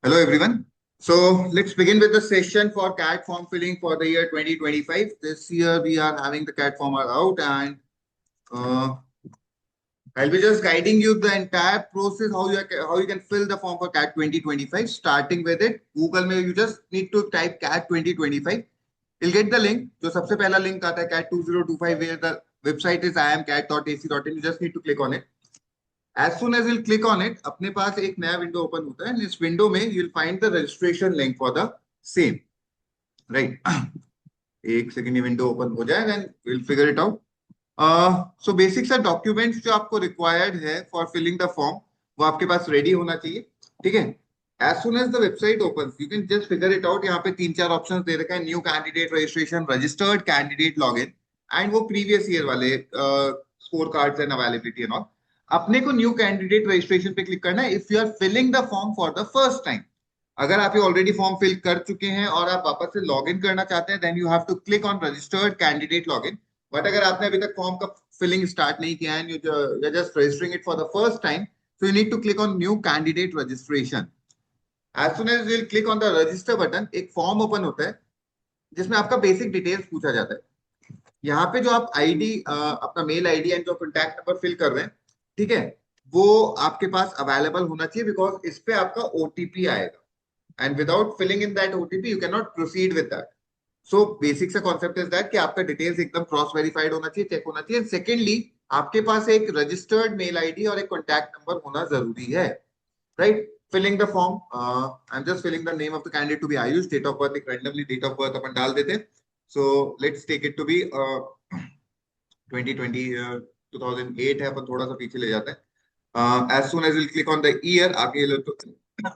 Hello everyone. So let's begin with the session for CAT form filling for the year 2025. This year we are having the CAT form out and uh, I'll be just guiding you the entire process how you can fill the form for CAT 2025. Starting with it, Google में you just need to type CAT 2025. You'll get the link. जो सबसे पहला link आता है CAT 2025 where the website is iamcat.ac.in. You just need to click on it. As soon as you'll click on it, अपने पास एक नया window open होता है. इस विंडो में you'll find the registration link for the same. Right. एक second ये window open हो जाए, then we'll figure it out. So basic सा डॉक्यूमेंट्स जो आपको रिक्वायर्ड है फॉर फिलिंग द फॉर्म वो आपके पास रेडी होना चाहिए. ठीक है. As soon as the website opens, you can just figure it out. यहाँ पे तीन चार ऑप्शंस दे रखा है. New candidate registration, registered candidate login and वो प्रीवियस ईयर वाले score cards and availability and all. अपने को न्यू कैंडिडेट रजिस्ट्रेशन पे क्लिक करना है if you are filling the form for the first time. अगर आप ये ऑलरेडी फॉर्म फिल कर चुके हैं और आप वापस से लॉग इन करना चाहते हैं then you have to click on registered candidate login. But अगर आपने अभी तक फॉर्म का फिलिंग स्टार्ट नहीं किया है, you just registering it for the first time, so you need to click on new candidate registration. As soon as you click on the register button, एक form open होता है जिसमें आपका basic details पूछा जाता है. यहाँ पे जो आप आईडी, अपना मेल आईडी एंड जो कॉन्टैक्ट नंबर फिल कर रहे हैं, ठीक है, वो आपके पास अवेलेबल होना चाहिए बिकॉज इस पे आपका ओटीपी आएगा. And without filling in that OTP, you cannot proceed with that. So basic सा concept is that कि आपका डिटेल्स एकदम क्रॉस वेरीफाइड होना चाहिए, चेक होना चाहिए. सेकेंडली आपके पास एक रजिस्टर्ड मेल आईडी और एक कॉन्टैक्ट नंबर होना जरूरी है. Right. Filling the form, I am just filling the name of the candidate to be Ayush. Date of birth एक रैंडमली डेट ऑफ बर्थ अपन डाल देते हैं. So let's take it to be 2020, 2008 है, अपन थोड़ा सा पीछे ले जाते हैं. As soon as we'll click on the year, आगे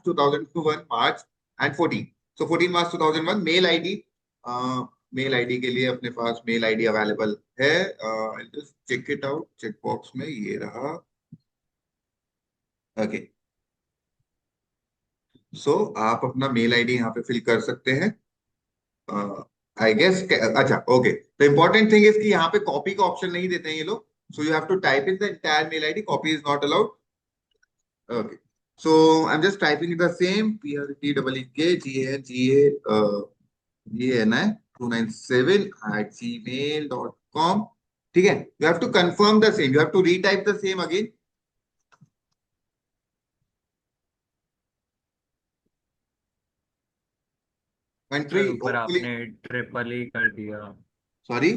2001 March and 14. So 14 March 2001. Mail ID के लिए अपने पास मेल आईडी अवेलेबल है. I'll just check it out. Check box में ये रहा. ओके. सो आप अपना मेल आईडी यहाँ पे फिल कर सकते हैं. I guess. अच्छा, okay. The important thing is कि यहाँ पे कॉपी का ऑप्शन नहीं देते हैं ये लोग. So you have to type in the entire mail ID. Copy is not allowed. Okay. So I'm just typing the same PRTGAGANI297 ठीक है. You have to confirm the same. You have to retype the same again. Country. ऊपर आपने triple E कर दिया. Sorry,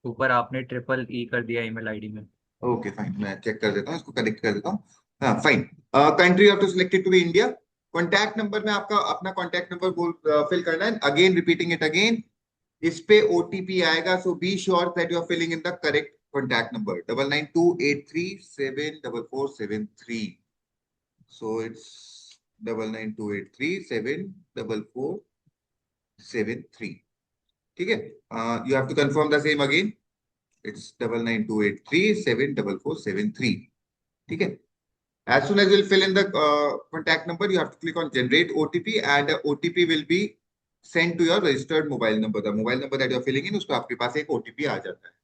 ऊपर आपने triple E कर दिया ईमेल आईडी में. ओके फाइन, मैं चेक कर देता हूँ, इसको करेक्ट कर देता हूँ. हाँ fine. Country have to select it to be India. Contact number में आपका अपना कॉन्टैक्ट नंबर बोल फिल करना है. Again repeating it again. इस पे ओटीपी आएगा. So be sure that you are filling in the correct contact number 9928374473. So it's 9928374473. ठीक है. You have to confirm the same again. It's 9928374473. ठीक है. As soon as you'll fill in the contact number, you have to click on generate OTP and OTP will be sent to your registered mobile number. The mobile number that you're filling in, उसको आपके पास एक OTP आ जाता है.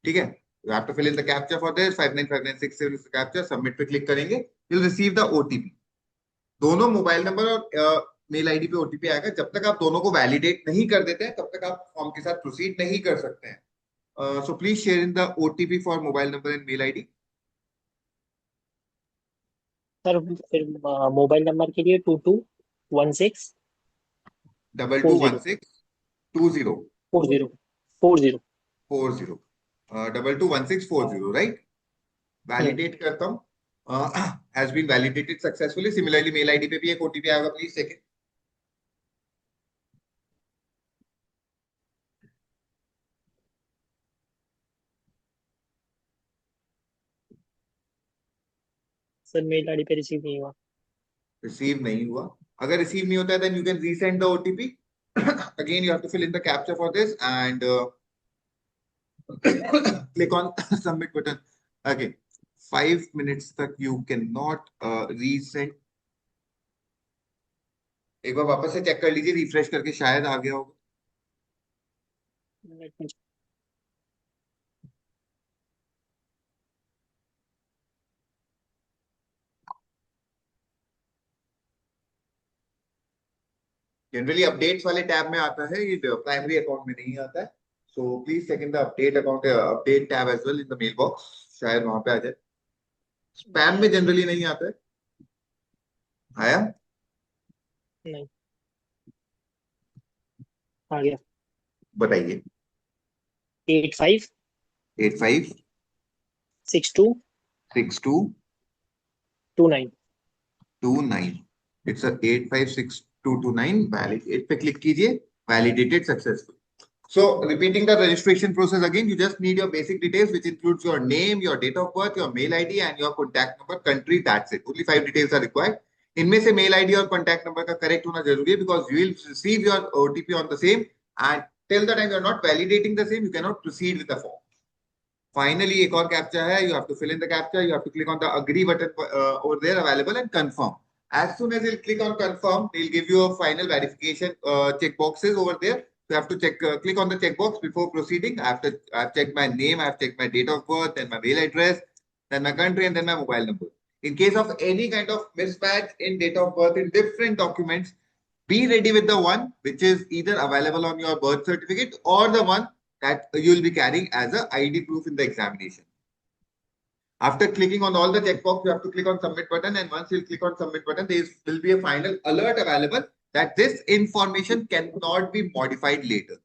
ठीक है. You have to fill in the captcha for this. 595967 is the captcha. Submit पे click करेंगे. You'll receive the OTP. दोनों मोबाइल नंबर और मेल आईडी पे ओटीपी आएगा. जब तक आप दोनों को वैलिडेट नहीं कर देते हैं तब तक आप फॉर्म के साथ प्रोसीड नहीं कर सकते हैं. So please share in the OTP for mobile number and mail ID. Sir फिर मोबाइल नंबर के लिए 2216 221620 40 221640 right. Validate करता हूँ. Has been validated successfully. Similarly mail ID पे भी एक OTP आएगा. Please check it. Sir mail ID पे रिसीव नहीं हुआ. रिसीव नहीं हुआ. अगर रिसीव नहीं होता है then you can resend the OTP. Again you have to fill in the captcha for this and click on submit button. Okay. 5 minutes तक you cannot resend. एक बार वापस से चेक कर लीजिए, रिफ्रेश करके शायद आ गया होगा. जनरली अपडेट्स वाले टैब में आता है, ये प्राइमरी अकाउंट में नहीं आता है। So please check in the update account, update tab as well in the mail box, शायद वहां पे आ जाए। स्पैम में जनरली नहीं आता है। आया? नहीं, आ गया। बताइए। 85 85 62 62 29। 29। इट्स 856229 वैलिडेट पे क्लिक कीजिए, validated successful. So repeating the registration process again, you just need your basic details, which includes your name, your date of birth, your mail ID, and your contact number, country. That's it. Only 5 details are required. इनमें से mail ID और contact number का correct होना जरूरी है, because you will receive your OTP on the same, and till the time you are not validating the same, you can not proceed with the form. Finally एक और captcha है, you have to fill in the captcha, you have to click on the agree button over there available and confirm. As soon as you'll click on confirm, they'll give you a final verification check boxes over there. You have to click on the checkbox before proceeding. I've checked my name, I've checked my date of birth, then my mail address, then my country, and then my mobile number. In case of any kind of mismatch in date of birth in different documents, be ready with the one which is either available on your birth certificate or the one that you'll be carrying as a ID proof in the examination. After clicking on all the checkbox, you have to click on submit button, and once you click on submit button, there will be a final alert available that this information cannot be modified later.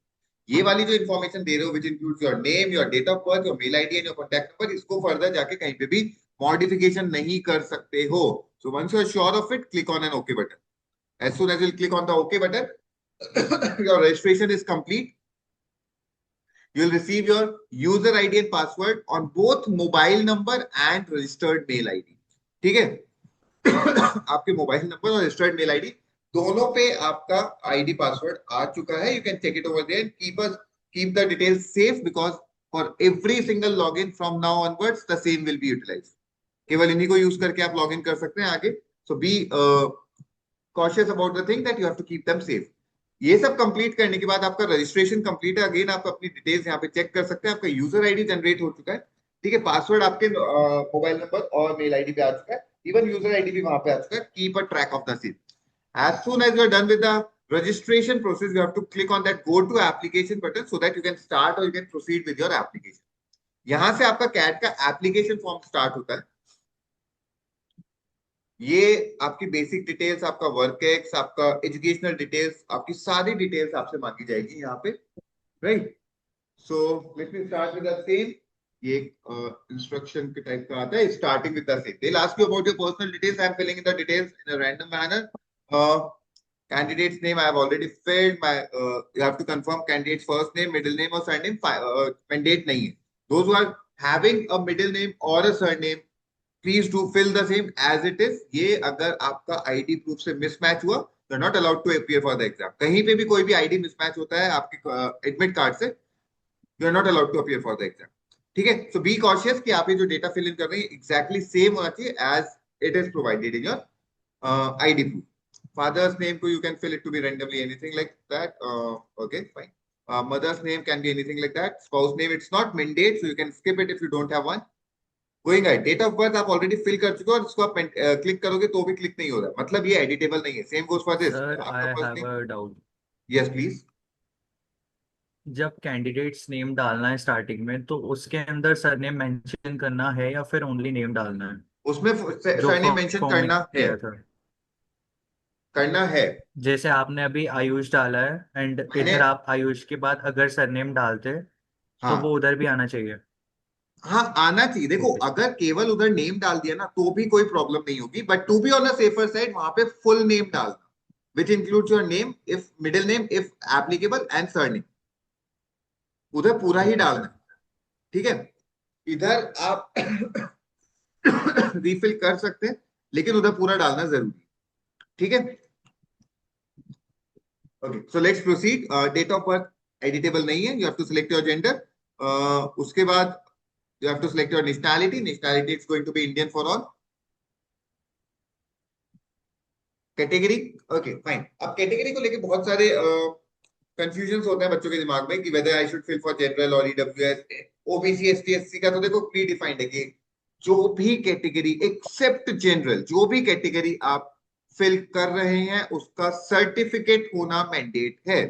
ये वाली जो information दे रहे हो, which includes your name, your date of birth, your mail ID and your contact number, इसको further जाके कहीं पे भी modification नहीं कर सकते हो. So once you are sure of it, click on an OK button. As soon as you click on the OK button, your registration is complete. You will receive your user ID and password on both mobile number and registered mail ID. ठीक है? आपके mobile number और registered mail ID दोनों पे आपका ID password आ चुका है. You can check it over there, keep the details safe, because for every single login from now onwards the same will be utilized. केवल इन्हीं को यूज करके आप लॉगिन कर सकते हैं आगे. So be cautious about the thing that you have to keep them safe. ये सब कंप्लीट करने के बाद आपका रजिस्ट्रेशन कंप्लीट है. अगेन आप अपनी डिटेल्स यहाँ पे चेक कर सकते हैं. आपका यूजर आईडी जनरेट हो चुका है, ठीक है. पासवर्ड आपके मोबाइल नंबर और मेल आईडी पे आ चुका है. इवन यूजर आईडी भी वहां पे आ चुका है. Keep a track of the same. As soon as you are done with the registration process, you have to click on that go to application button so that you can start or you can proceed with your application. यहां से आपका cat का application form start होता है. ये आपकी basic details, आपका work ex, आपका एजुकेशनल डिटेल्स, आपकी सारी डिटेल्स आपसे मांगी जाएगी यहाँ पे, right. So let me start with the same. ये इंस्ट्रक्शन के टाइप का आता है, starting with the same. They will ask you about your personal details. I am filling in the details in a random manner. Candidate's name I have already filled. You have to confirm candidate's first name, middle name or surname. Mandate नहीं है. Those who are having a middle name or a surname, please do fill the same as it is. ये अगर आपका ID proof से mismatch हुआ, you are not allowed to appear for the exam. कहीं पे भी कोई भी आईडी मिसमैच होता है आपके एडमिट कार्ड से, you are not allowed to appear for the exam. ठीक है. So be cautious कि आप ये जो डेटा फिल इन कर रहे हैं exactly same होना चाहिए as it is provided in your ID proof. Father's name you can fill it to be randomly anything like that. Okay, fine. Mother's name can be anything like that. Spouse name, it's not mandate, so you can skip it if you don't have one. Going ahead, date of birth आप already fill कर चुके हो और इसको आप click करोगे तो भी क्लिक नहीं हो रहा है, मतलब ये एडिटेबल नहीं है. Same goes for this. Sir I have a doubt. Yes please. जब कैंडिडेट्स नेम डालना है स्टार्टिंग में, तो उसके अंदर सरनेम मेंशन करना है या फिर ओनली नेम डालना है? उसमें जो सरनेम मेंशन फॉर्म में किया था, करना है. जैसे आपने अभी आयुष डाला है एंड मैंने, इधर आप आयुष के बाद अगर सरनेम डालते तो वो हाँ उधर भी आना चाहिए. हाँ आना चाहिए. देखो अगर केवल उधर नेम डाल दिया ना तो भी कोई प्रॉब्लम नहीं होगी, but to be on the safer side वहां पे फुल नेम डालना, which includes your name, if middle name, if applicable, and surname. उधर पूरा ही डालना, ठीक है. इधर आप रिफिल कर सकते हैं, लेकिन उधर पूरा डालना जरूरी, ठीक है. Okay, so let's proceed. Date of birth editable नहीं है. You have to select your gender. उसके बाद you have to select your nationality. Nationality is going to be Indian for all. Category, okay fine. अब category को लेके बहुत सारे confusion होते हैं बच्चों के दिमाग में कि whether I should fill for general और ईडब्ल्यूएस, ओबीसी, एसटी, एससी का तो देखो प्री डिफाइंड है कि जो भी कैटेगरी एक्सेप्ट जनरल, जो भी कैटेगरी आप फिल कर रहे हैं उसका सर्टिफिकेट होना मैंडेट है।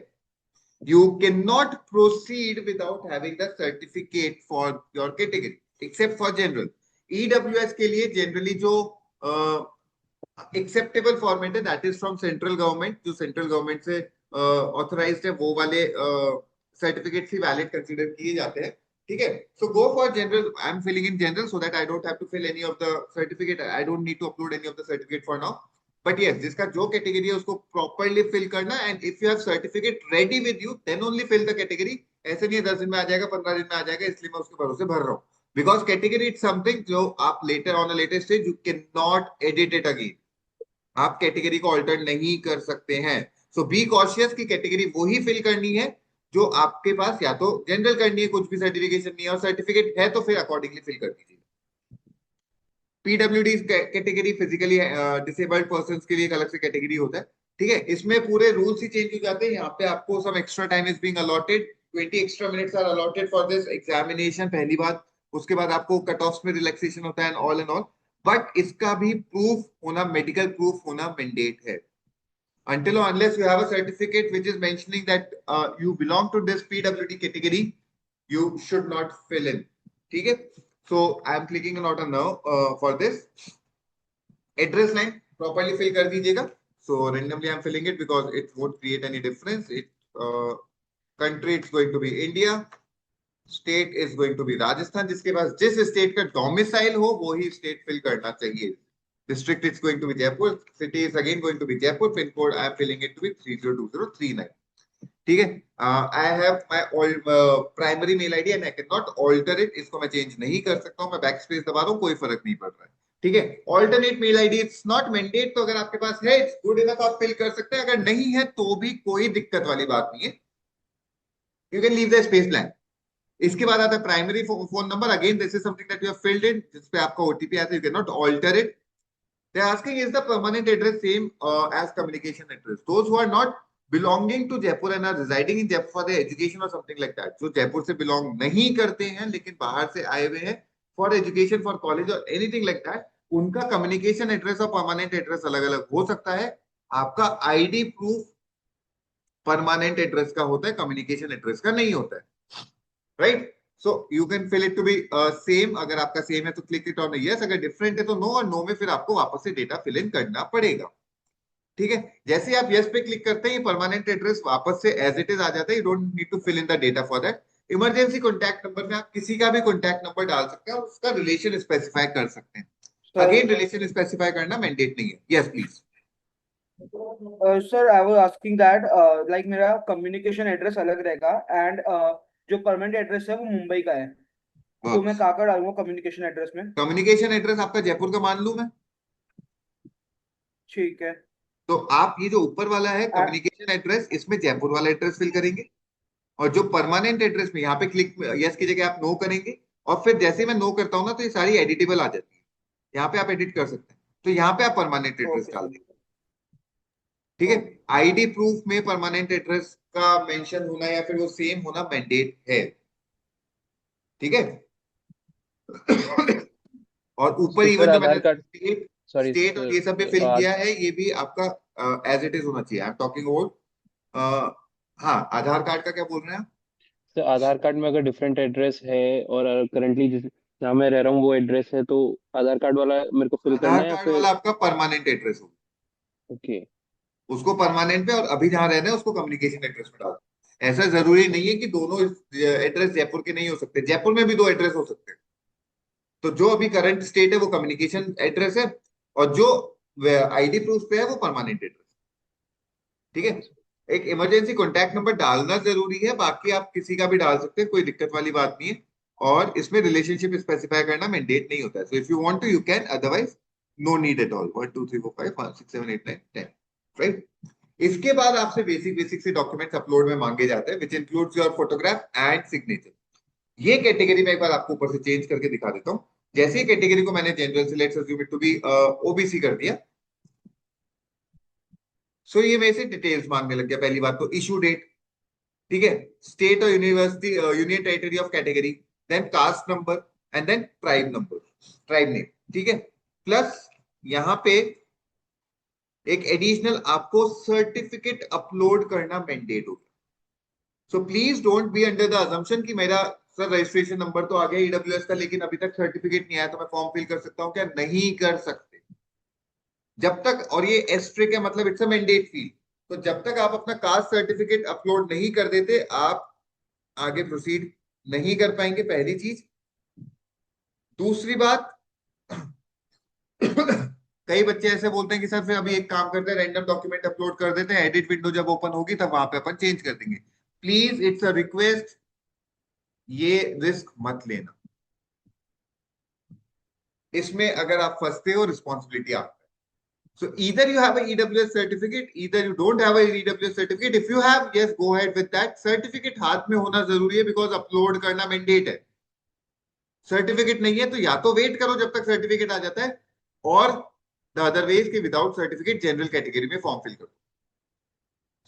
You can not proceed without having the certificate for your category except for general. EWS के लिए जनरली जो एक्सेप्टेबल फॉर्मेट है that is from central government, जो सेंट्रल गवर्नमेंट से ऑथराइज्ड है वो वाले सर्टिफिकेट ही वैलिड कंसीडर किए जाते हैं। ठीक है, so go for general. I am filling in general so that I don't have to fill any of the certificate, I don't need to upload any of the certificate for now. But yes, जिसका जो category है उसको properly fill करना, and if you have certificate ready with you then only fill the category. ऐसे नहीं है 10 दिन में आ जाएगा, 15 दिन में आ जाएगा, इसलिए मैं उसके भरोसे भर रहा हूँ। बिकॉज कैटेगरी इट्स समथिंग जो आप later on a later stage you can not edit it again, आप कैटेगरी को ऑल्टर नहीं कर सकते हैं। सो बी कॉशियस की कैटेगरी वो ही फिल करनी है जो आपके पास या तो जनरल करनी है, कुछ भी सर्टिफिकेशन नहीं है, और सर्टिफिकेट है तो फिर अकॉर्डिंगली फिल कर दीजिए। PWD category physically disabled person के लिए एक अलग से कैटेगरी होता है। ठीक है, इसमें पूरे रूल्स ही चेंज हो जाते हैं। यहाँ पे आपको some extra time is being allotted, 20 extra minutes are allotted for this examination, पहली बात। उसके बाद आपको कट ऑफ में रिलैक्सेशन होता है ऑल एंड ऑल, बट इसका भी प्रूफ होना, मेडिकल प्रूफ होना मैंडेट है। Until or unless you have a certificate which is mentioning that you belong to this PWD category, you should not fill in. ठीक है, so I am clicking on not a now for this. Address line properly fill कर दीजिएगा. So randomly I am filling it because it won't create any difference. Country it's going to be India. State is going to be Rajasthan. जिसके पास जिस state का domicile हो वो ही state fill करना चाहिए. District is going to be Jaipur. City is again going to be Jaipur. Pin code I am filling it to be 302039. ठीक है, I have my old primary mail ID and I cannot alter it. इसको मैं change नहीं कर सकता हूँ, मैं back space दबा रहा हूँ, कोई फर्क नहीं पड़ रहा है। ठीक है, alternate mail ID it's not mandate, तो अगर आपके पास है इट्स गुड इनफ, आप फिल कर सकते हैं। अगर नहीं है तो भी कोई दिक्कत वाली बात नहीं है, you can leave the space blank. इसके बाद आता है primary phone number. Again this is something that you have filled in, जिसपे आपका ओटीपी आता है, you can not alter it. They're asking, is the permanent address same as communication address? Those who are not belonging to Jaipur and are residing in Jaipur for their education or something like that, जो जयपुर से belong नहीं करते हैं लेकिन बाहर से आए हुए हैं for education, for college or anything like that, उनका communication address और permanent address अलग अलग हो सकता है। आपका ID proof permanent address का होता है, communication address का नहीं होता है, right? So you can fill it to be same. अगर आपका सेम है तो क्लिक इट ऑन yes, अगर डिफरेंट है तो नो, और नो में फिर आपको वापस से डेटा फिल इन करना पड़ेगा। ठीक है, जैसे आप yes पे क्लिक करते हैं परमानेंट एड्रेस वापस से एज इट इज आ जाता है, you don't need to fill in the data for that. Emergency contact number में आप किसी का भी कॉन्टैक्ट नंबर डाल सकते हैं और उसका रिलेशन स्पेसिफाई कर सकते हैं। अगेन रिलेशन स्पेसिफाई करना मैंडेट नहीं है। Yes please. Sir I was asking that like मेरा कम्युनिकेशन एड्रेस अलग रहेगा एंड जो परमानेंट एड्रेस है वो मुंबई का है, तो मैं कहाँ का डालूंगा कम्युनिकेशन एड्रेस में? कम्युनिकेशन एड्रेस आपका जयपुर का मान लूं मैं? ठीक है, तो आप ये जो ऊपर वाला है कम्युनिकेशन एड्रेस, इसमें जयपुर वाला एड्रेस फिल करेंगे, और जो परमानेंट एड्रेस में यहाँ पे क्लिक यस की जगह आप नो करेंगे, और फिर जैसे मैं नो करता हूँ ना तो ये सारी एडिटेबल आ जाती है, यहाँ पे आप एडिट कर सकते हैं। तो यहाँ पे आप परमानेंट एड्रेस डाल देंगे। ठीक है, आईडी प्रूफ में परमानेंट एड्रेस का मेंशन होना या फिर वो सेम होना मैंडेट है। ठीक है, और ऊपर इवन जो मैंने स्टेट और ये सब भी फिल किया है, ये भी आपका एज इट इज होना चाहिए। आई एम टॉकिंग अबाउट हाँ, आधार कार्ड का क्या बोल रहे हैं आप? तो आधार कार्ड में अगर डिफरेंट एड्रेस है और करंटली जिस जहाँ मैं रह रहा हूँ वो एड्रेस है, तो आधार कार्ड वाला मेरे को फिल करना है या आधार कार्ड फिर? वाला आपका परमानेंट एड्रेस होगा। ओके, उसको परमानेंट पे, और अभी जहां रह रहे हैं उसको कम्युनिकेशन एड्रेस में डाल। ऐसा जरूरी नहीं है कि दोनों एड्रेस जयपुर के नहीं हो सकते, जयपुर में भी 2 एड्रेस हो सकते हैं। तो जो अभी करंट स्टेट है वो कम्युनिकेशन एड्रेस है, और जो आईडी प्रूफ पे है वो परमानेंट एड्रेस। ठीक है, एक इमरजेंसी कॉन्टैक्ट नंबर डालना जरूरी है, बाकी आप किसी का भी डाल सकते हैं, कोई दिक्कत वाली बात नहीं है। और इसमें रिलेशनशिप स्पेसिफाई करना मैंडेट नहीं होता है। So if you want to you can, otherwise no need at all. 1 2 3 4 5 6 7 8 9 10, right? इसके बाद आपसे बेसिक से डॉक्यूमेंट्स अपलोड में मांगे जाते हैं, which includes your photograph and signature. ये कैटेगरी में एक बार आपको ऊपर से चेंज करके दिखा देता हूँ। जैसे ही कैटेगरी को मैंने जनरल से let's assume it to be OBC कर दिया, सो ये मेरे से डिटेल्स मांगने लग गया। पहली बात तो इशू डेट, ठीक है, स्टेट और university union territory of category, then caste number and then tribe number, tribe name. ठीक है, प्लस यहाँ पे एक एडिशनल आपको सर्टिफिकेट अपलोड करना मैंडेट होगा। So please don't be under the assumption कि मेरा सर रजिस्ट्रेशन नंबर तो आ गया ईडब्ल्यूएस का, लेकिन अभी तक सर्टिफिकेट नहीं आया, तो मैं फॉर्म फिल कर सकता हूँ क्या? नहीं कर सकते जब तक, और ये एस्ट्रिक है, मतलब इट्स अ मैंडेट फील्ड। तो जब तक आप अपना कास्ट सर्टिफिकेट अपलोड नहीं कर देते, आप आगे प्रोसीड नहीं कर पाएंगे, पहली चीज। दूसरी बात, कई बच्चे ऐसे बोलते हैं कि सर फिर अभी एक काम करते हैं, रैंडम डॉक्यूमेंट अपलोड कर देते हैं, एडिट विंडो जब ओपन होगी तब वहां पे अपन चेंज कर देंगे। प्लीज, इट्स अ रिक्वेस्ट, ये रिस्क मत लेना। इसमें अगर आप फंसते हो, रिस्पॉन्सिबिलिटी आपका है। So either you have a EWS certificate, either you don't have a EWS certificate. If you have, yes, go ahead with that. Certificate हाथ में होना जरूरी है, because अपलोड करना मैंडेट है। सर्टिफिकेट नहीं है तो या तो वेट करो जब तक सर्टिफिकेट आ जाता है, और द अदर वे कि विदाउट सर्टिफिकेट जनरल कैटेगरी में फॉर्म फिल करो।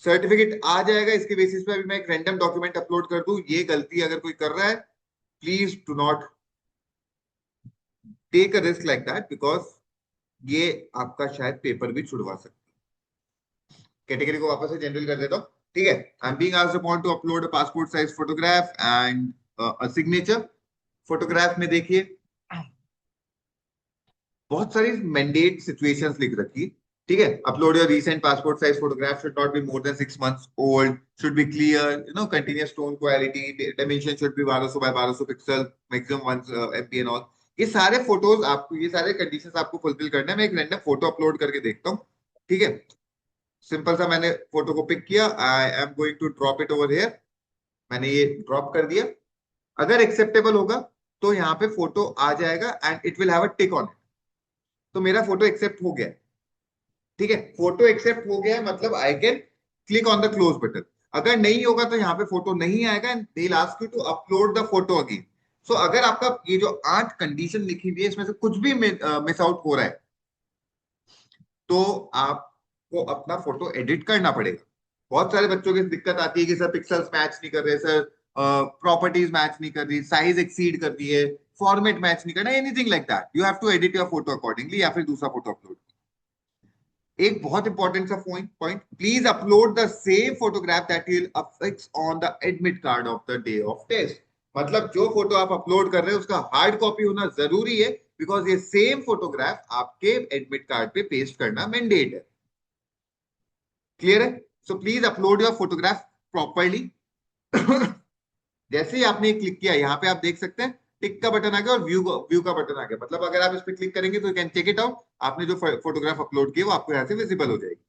सर्टिफिकेट आ जाएगा, इसके बेसिस पे अभी मैं एक रैंडम डॉक्यूमेंट अपलोड कर दूं, ये गलती अगर कोई कर रहा है, please do not take a risk like that, because ये आपका शायद पेपर भी छुड़वा सकता है। कैटेगरी को वापस से जनरल कर देता हूं, ठीक है। I am being asked upon two upload a passport size photograph and a signature. Photograph में देखिए बहुत सारी मैंडेट सिचुएशंस लिख रखी, ठीक है। Upload your recent passport size photograph, should not be more than 6 months old, should be clear, continuous tone quality, dimension should be 1200 by 1200 pixel, maximum 1 MP and all. ये सारे फोटोज आपको, ये सारे conditions आपको फुलफिल करने हैं। मैं एक रैंडम फोटो अपलोड करके देखता हूँ, ठीक है। सिंपल सा, मैंने फोटो को पिक किया, I am going to drop it over here. मैंने ये ड्रॉप कर दिया। अगर एक्सेप्टेबल होगा तो यहाँ पे फोटो आ जाएगा and it will have a tick on it. तो मेरा फोटो एक्सेप्ट हो गया, ठीक है। फोटो एक्सेप्ट हो गया मतलब I can click on the close button. अगर नहीं होगा तो यहाँ पे फोटो नहीं आएगा and they will ask you to upload the photo again. सो अगर आपका ये जो 8 कंडीशन लिखी हुई है, इसमें से कुछ भी मिस आउट हो रहा है, तो आपको अपना फोटो एडिट करना पड़ेगा। बहुत सारे बच्चों की दिक्कत आती है कि सर पिक्सल्स मैच नहीं कर रहे, सर प्रॉपर्टीज मैच नहीं कर रही, साइज एक्सीड कर रही है, फॉर्मेट मैच नहीं करना, anything like that. You have to edit your photo accordingly, या फिर दूसरा फोटो अपलोड। एक बहुत इंपॉर्टेंट सा point, please upload the same photograph that will affix on the admit card of the day of test. मतलब जो photo आप upload कर रहे हैं उसका हार्ड कॉपी होना जरूरी है, बिकॉज ये सेम फोटोग्राफ आपके एडमिट कार्ड पे पेस्ट करना मैंडेट है। क्लियर है? So please upload your photograph properly. जैसे ही आपने क्लिक किया, यहाँ पे आप देख सकते हैं टिक का बटन आ गया और व्यू का बटन आ गया। मतलब अगर आप इस पर क्लिक करेंगे तो you can check it out, आपने जो फोटोग्राफ अपलोड किया वो आपको यहाँ से विजिबल हो जाएगी।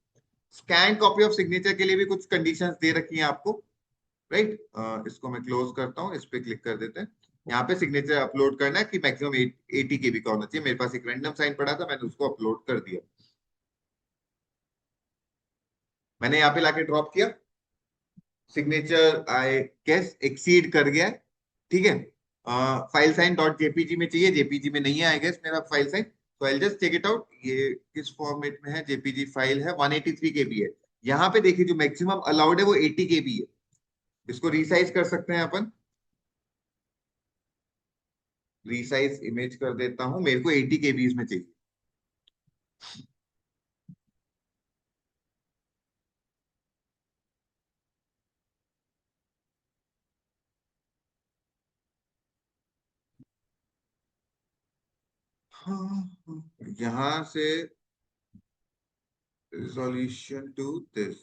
स्कैन कॉपी ऑफ सिग्नेचर के लिए भी कुछ कंडीशंस दे रखी हैं आपको, राइट। इसको मैं क्लोज करता हूँ, इस पे क्लिक कर देते हैं। यहाँ पे सिग्नेचर अपलोड करना है कि मैक्सिमम 80 KB का होना चाहिए। मेरे पास एक रैंडम साइन पड़ा था, मैंने उसको अपलोड कर दिया। मैंने यहाँ पे लाके ड्रॉप किया, सिग्नेचर आई गेस एक्सीड कर गया, ठीक है। फाइल साइन डॉट जेपीजी में चाहिए, जेपीजी में नहीं है आई गेस मेरा फाइल साइन। तो I just check it out, ये किस फॉर्मेट में है, जेपीजी फाइल है, 183 KB है। यहाँ पे देखिए जो मैक्सिमम अलाउड है वो 80 KB है। इसको रिसाइज कर सकते हैं अपन, रिसाइज इमेज कर देता हूं, मेरे को 80 KB में चाहिए। यहां से रिजोल्यूशन टू दिस,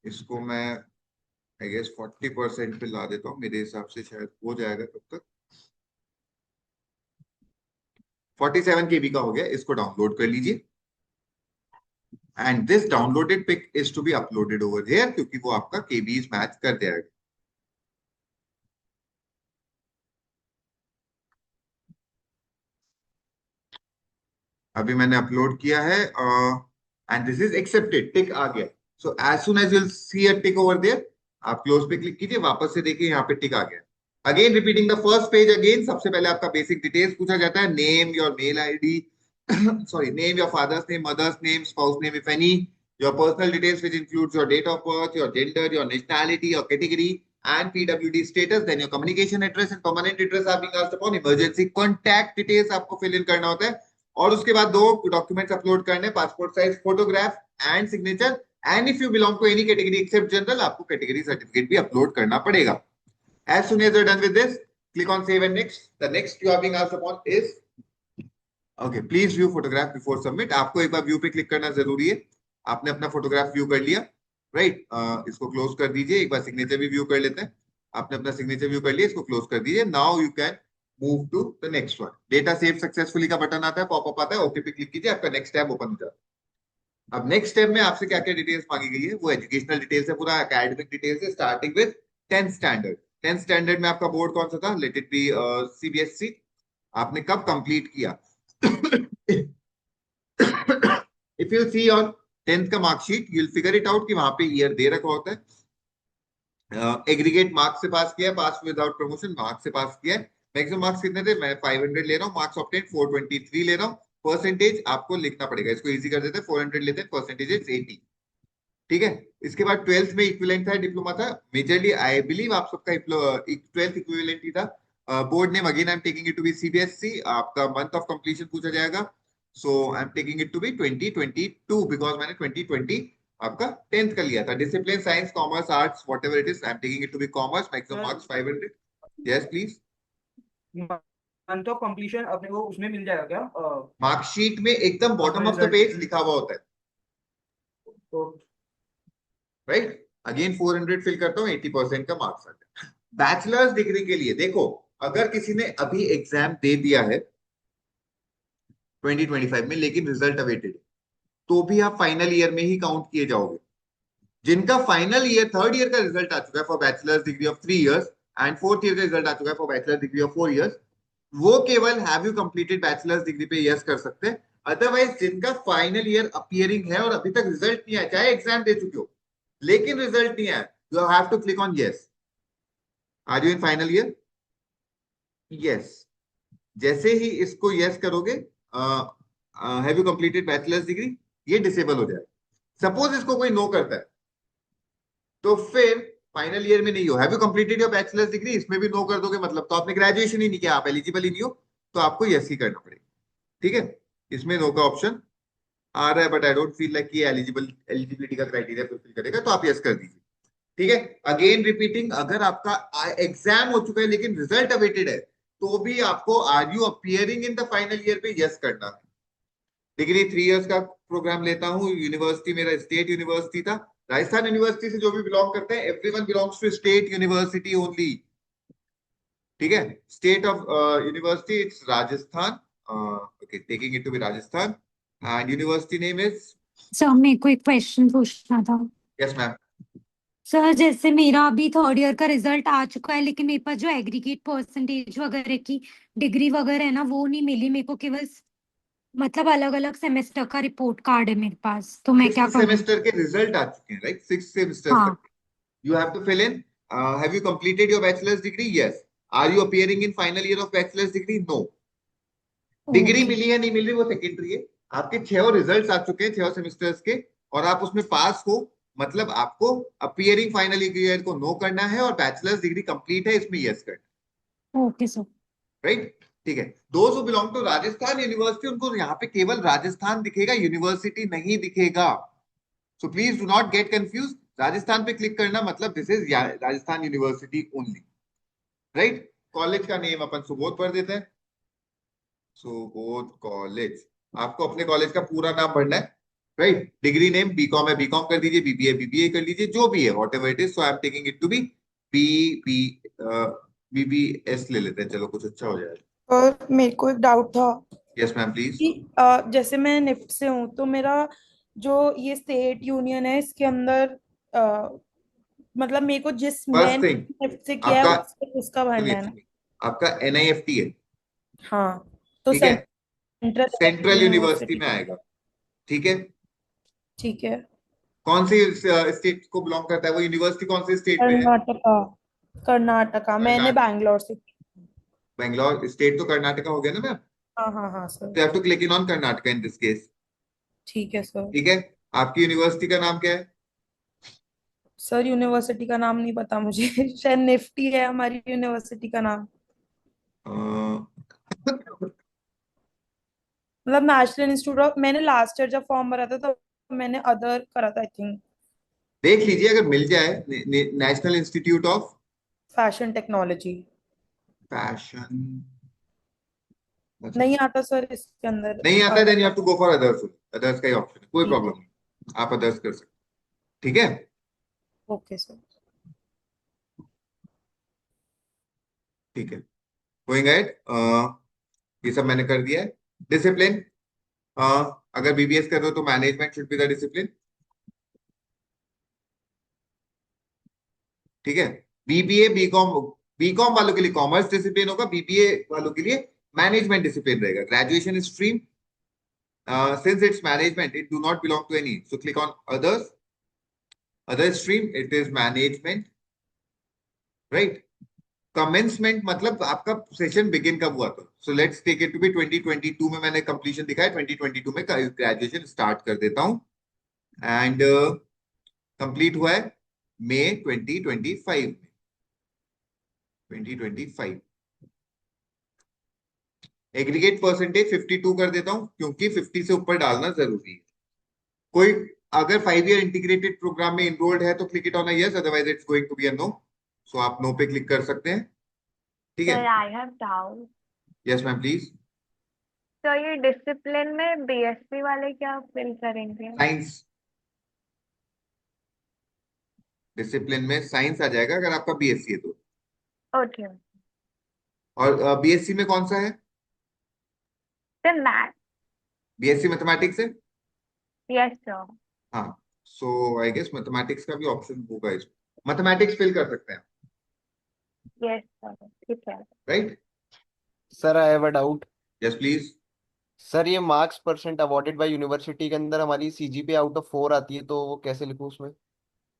इसको मैं आई गेस 40% पे ला देता हूँ, मेरे हिसाब से शायद हो जाएगा तब तक। 47 KB का हो गया, इसको डाउनलोड कर लीजिए and this downloaded pic is to be uploaded over here, क्योंकि वो आपका केबीज मैच कर जाएगा। अभी मैंने अपलोड किया है and this is accepted, tick आ गया। So as soon as you'll see a tick over there, आप क्लोज पे क्लिक कीजिए, वापस से देखिए यहाँ पे टिक आ गया। Again repeating the first page again, सबसे पहले आपका बेसिक डिटेल्स पूछा जाता है, name, your mail ID, sorry, name, your father's name, mother's name, spouse name if any, your personal details which includes your date of birth, your gender, your nationality, your category and PWD status, then your communication address and permanent address are being asked upon, emergency contact details आपको fill in करना होता है, और उसके बाद 2 documents upload करने, passport size photograph and signature, and if you belong to any category except general, आपको category certificate भी अपलोड करना पड़ेगा. As soon as you're done with this, click on save and next. The next you are being asked upon is okay. Please view photograph before submit. आपको एक बार view पे click करना जरूरी है. आपने अपना फोटोग्राफ व्यू कर लिया, राइट? इसको क्लोज कर दीजिए. एक बार सिग्नेचर भी व्यू कर लेते हैं. आपने अपना सिग्नेचर व्यू कर लिया, इसको क्लोज कर दीजिए. Now you can move to the next one. Data save successfully का बटन आता है, पॉपअप आता है, ओके पे क्लिक कीजिए, आपका नेक्स्ट टैब ओपन हो जाता है. अब नेक्स्ट टैब में आपसे क्या क्या डिटेल्स मांगी गई है, वो एजुकेशनल डिटेल्स है, पूरा एकेडमिक डिटेल्स है, starting with 10th standard. 10th standard में आपका बोर्ड कौन सा था? Let it be CBSE. आपने कब कंप्लीट किया? If you see on 10th का marksheet, you will figure it out कि वहां पे ईयर दे रखा होता है. एग्रीगेट मार्क्स से पास किया है, पास विदाउट प्रमोशन मार्क्स से पास किया है. मैक्सिमम मार्क्स कितने थे? मैं 500 ले रहा हूँ. मार्क्स ऑब्टेन 423 ले रहा हूँ. परसेंटेज आपको लिखना पड़ेगा, इसको इजी कर देते हैं. 400 लेते हैं, परसेंटेज इज 80. ठीक है. इसके बाद 12th में इक्विवेलेंट था, डिप्लोमा था. मेजरली आई बिलीव आप सबका 12th इक्विवेलेंट ही था. Board name again I am taking it to be CBSE. आपका मंथ ऑफ कंप्लीशन पूछा जाएगा, so I am taking it to be 2022 because मैंने 2020 आपका 10th का लिया था. Discipline science, commerce, arts, whatever it is, I am taking it to be commerce. Maximum marks 500. Yes please. Month of completion अपने को उसमें मिल जाएगा क्या? मार्कशीट में एकदम bottom of the result page में। लिखा हुआ होता है, तो राइट? अगेन 400 फिल करता हूँ, 80% का मार्क्स आ गया. बैचलर्स डिग्री के लिए देखो, अगर किसी ने अभी एग्जाम दे दिया है 2025 में, लेकिन रिजल्ट अवेटेड, तो भी आप फाइनल ईयर में ही काउंट किए जाओगे. जिनका फाइनल ईयर, थर्ड ईयर का रिजल्ट आ चुका है for bachelors degree of 3 years and fourth year का रिजल्ट आ चुका है for bachelor degree of 4 years, वो केवल have you completed bachelor's degree पे यस कर सकते हैं. अदरवाइज जिनका फाइनल ईयर अपियरिंग है और अभी तक रिजल्ट नहीं आया, चाहे एग्जाम दे चुके हो लेकिन रिजल्ट नहीं आया, you have to click on yes. Are you in final year? Yes. जैसे ही इसको यस करोगे, have you completed bachelor's degree, ये डिसेबल हो जाएगा. सपोज इसको कोई नो करता है, तो फिर फाइनल ईयर में नहीं हो, have you completed your bachelors degree, इसमें भी नो कर दोगे, मतलब तो आपने ग्रेजुएशन ही नहीं किया, आप एलिजिबल ही नहीं हो, तो आपको यस ही करना पड़ेगा. ठीक है. इसमें नो का ऑप्शन आ रहा है, but I don't feel like कि एलिजिबिलिटी का क्राइटेरिया फुलफिल करेगा, तो आप यस कर दीजिए. ठीक है. अगेन रिपीटिंग, अगर आपका एग्जाम हो चुका है लेकिन रिजल्ट अवेटेड है, तो भी आपको are you appearing in the final year पे यस करना है. डिग्री 3 इयर्स का प्रोग्राम लेता हूँ. यूनिवर्सिटी मेरा स्टेट यूनिवर्सिटी था, राजस्थान यूनिवर्सिटी से जो भी बिलोंग करते हैं, everyone belongs to state university only. ठीक है. State of university it's Rajasthan. Okay, taking it to be Rajasthan and university name is. Sir मेरे को एक क्वेश्चन पूछना था. Yes ma'am. सर जैसे मेरा अभी थर्ड ईयर का रिजल्ट आ चुका है, लेकिन मेरे पास जो एग्रीगेट परसेंटेज वगैरह की डिग्री वगैरह है ना, वो नहीं मिली मेरे को. केवल मतलब अलग अलग सेमेस्टर का रिपोर्ट कार्ड है मेरे पास, तो मैं क्या 6th करूँ? सेमेस्टर के रिजल्ट आ चुके हैं, राइट? 6th सेमेस्टर हाँ. तक you have to fill in. Have you completed your bachelor's degree? Yes. Are you appearing in final year of bachelor's degree? No. Degree okay. मिली है नहीं मिली वो सेकेंडरी है. आपके 6 रिजल्ट्स आ चुके हैं 6 सेमेस्टर्स के, और आप उसमें पास हो, मतलब आपको अपीयरिंग फाइनल ईयर को नो करना है और बैचलर्स डिग्री कंप्लीट है इसमें यस करना. Okay sir. राइट. ठीक है. Those who belong to Rajasthan university, उनको यहाँ पे केवल राजस्थान दिखेगा, यूनिवर्सिटी नहीं दिखेगा. So please do not get confuse. Rajasthan पे क्लिक करना मतलब this is Rajasthan university only. Right. College का नेम अपन सुबोध भर देते हैं. सुबोध कॉलेज. आपको अपने कॉलेज का पूरा नाम भरना है, राइट? डिग्री नेम बीकॉम है, बीकॉम कर दीजिए, बीबीए बीबीए कर लीजिए, जो भी है whatever it is. So I am taking it to be BBS ले लेते हैं. चलो कुछ अच्छा हो जाएगा. और मेरे को एक डाउट था यस मैम प्लीज. कि जैसे मैं निफ्ट से हूँ, तो मेरा जो ये स्टेट यूनियन है, इसके अंदर मतलब मेरे को जिस मैं फर्स्ट थिंग निफ्ट से किया है आपका, उसका भरना है ना? आपका एनआईएफटी है. हाँ, तो ठीक है. Central central university university. में आएगा. ठीक है. ठीक है. कौन सी स्टेट को बिलोंग करता है वो यूनिवर्सिटी? कौन सी स्टेट में है? कर्नाटका. कर्नाटका. मैंने बैंगलोर से. बैंगलोर स्टेट तो कर्नाटका हो गया ना मैम. हाँ हाँ हाँ सर. तो have to click in on Karnataka in this case. ठीक है सर. ठीक है. आपकी यूनिवर्सिटी का नाम क्या है? सर यूनिवर्सिटी का नाम नहीं पता मुझे. शायद निफ्टी है हमारी यूनिवर्सिटी का नाम. अ, मतलब नेशनल इंस्टीट्यूट ऑफ, मैंने लास्ट ईयर जब फॉर्म भरा था तो मैंने अदर करा था आई थिंक। देख लीजिए अगर मिल जाए, national institute of fashion technology fashion. अच्छा, नहीं आता सर इसके अंदर। नहीं आता है, then you have to go for others. Others का ही ऑप्शन है, कोई ठीक प्रॉब्लम है। नहीं, आप अदर्स कर सकते हैं। ठीक है, ओके सर। ठीक है। गोइंग एट, ये सब मैंने कर दिया है। डिसिप्लिन, अगर बीबीएस कर रहे हो तो management should be the discipline. ठीक है, बीबीए बीकॉम, बीकॉम वालों के लिए कॉमर्स डिसिप्लिन होगा, बीबीए वालों के लिए मैनेजमेंट डिसिप्लिन रहेगा। Graduation stream, since it's management, it do not belong to any, so click on others. Other stream, it is management, right? Commencement मतलब आपका सेशन बिगिन कब हुआ था, so let's take it to be 2022 में मैंने completion दिखाया, 2022 में graduation start कर देता हूं। एंड कंप्लीट हुआ है मई 2025 में, 2025। एग्रीगेट परसेंटेज 52 कर देता हूं क्योंकि 50 से ऊपर डालना जरूरी है। कोई अगर 5 ईयर इंटीग्रेटेड प्रोग्राम में इनरोल्ड है तो click it on a yes, otherwise it's going to be a no. सो आप नो पे क्लिक कर सकते हैं। ठीक है, sir I have doubt. Yes ma'am please. तो ये डिसिप्लिन में बीएससी वाले क्या फिल करेंगे? साइंस, डिसिप्लिन में साइंस आ जाएगा अगर आपका बीएससी है तो। ओके। और बीएससी में कौन सा है? Sir math. बीएससी मैथमेटिक्स है। Yes sir. हाँ, सो आई गेस मैथमेटिक्स का भी ऑप्शन होगा इसमें, मैथमेटिक्स फिल कर सकते हैं, यस सर ठीक है। Right? Sir I have a doubt. Yes please. Sir ये marks percent awarded by university के अंदर हमारी सीजीपीए आउट ऑफ 4 आती है, तो वो कैसे लिखूं उसमें?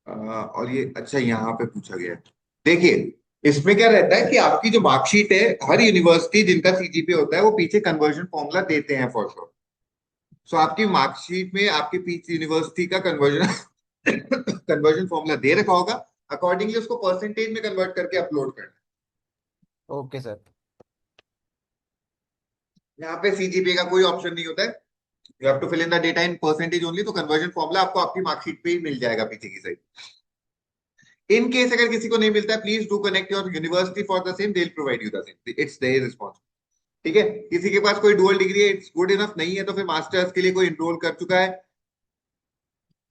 और ये अच्छा यहाँ पे पूछा गया है। देखिए, इसमें क्या रहता है कि आपकी जो मार्कशीट है, हर यूनिवर्सिटी जिनका सीजीपीए होता है वो पीछे कन्वर्जन फॉर्मूला देते हैं फॉर श्योर। सो आपकी मार्कशीट में आपके पीछे यूनिवर्सिटी का कन्वर्जन कन्वर्जन फॉर्मूला दे रखा होगा, अकॉर्डिंगली उसको परसेंटेज में कन्वर्ट करके अपलोड करना। Okay sir. यहाँ पे सीजीपीए का कोई ऑप्शन नहीं होता है, you have to fill in the data in percentage only. तो कन्वर्जन फॉर्मूला आपको आपकी मार्कशीट पे ही मिल जाएगा पीछे की साइड। इन केस अगर किसी को नहीं मिलता है, please do connect your university for the same, they will provide you the same, it's their responsibility. ठीक है, किसी के पास कोई डुअल डिग्री है, इट्स गुड इनफ, नहीं है तो फिर मास्टर्स के लिए कोई इनरोल कर चुका है,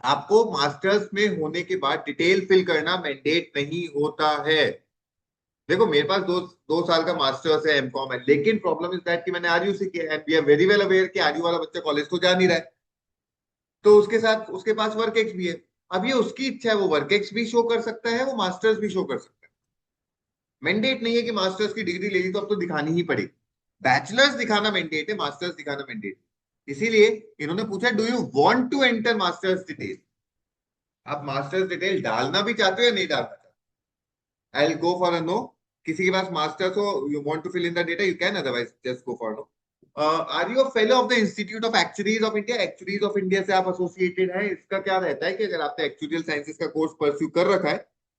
आपको मास्टर्स में होने के बाद डिटेल फिल करना मैंडेट नहीं होता है। देखो मेरे पास दो साल का मास्टर्स है, एमकॉम है, लेकिन प्रॉब्लम इज दैट कि मैंने आरयू से किया है, and we are very well aware कि आरयू वाला बच्चा कॉलेज तो जा नहीं रहा है, तो उसके साथ उसके पास वर्क एक्स भी है। अब ये उसकी इच्छा है, वो वर्क एक्स भी शो कर सकता है, वो मास्टर्स भी शो कर सकता है। मैंडेट नहीं है कि मास्टर्स की डिग्री ले ली तो अब तो दिखानी ही पड़ेगी। बैचलर्स दिखाना मैंडेट है, मास्टर्स दिखाना मैंडेट। इसीलिए इन्होंने पूछा do you want to enter masters detail. आप मास्टर्स डिटेल डालना भी चाहते हो या नहीं डालना चाहते? I will go for a no. किसी के पास मास्टर्स हो, you want to fill in the data, you can, otherwise just go for no. Are you a fellow of the institute of actuaries of India? Actuaries of India से आप associated हैं। इसका क्या रहता है कि अगर आपने एक्चुरियल साइंसेस का कोर्स परस्यू कर रखा है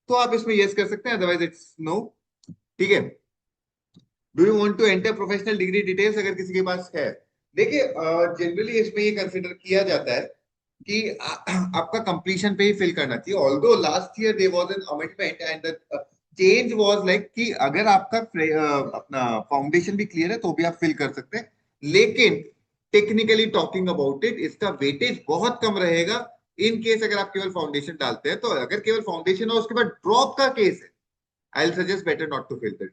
तो आप इसमें यस कर सकते हैं, अदरवाइज इट्स नो। ठीक है, do you want to enter professional degree details अगर किसी के पास है। देखिए जनरली इसमें ये कंसिडर किया जाता है कि आपका कंप्लीशन पे ही फिल करना चाहिए। Although last year there was an amendment and the change was like कि अगर आपका अपना फाउंडेशन भी क्लियर है तो भी आप फिल कर सकते हैं, लेकिन टेक्निकली टॉकिंग अबाउट इट, इसका वेटेज बहुत कम रहेगा इन केस अगर आप केवल फाउंडेशन डालते हैं। तो अगर केवल फाउंडेशन और उसके बाद ड्रॉप का केस है, I will suggest better not to fill that.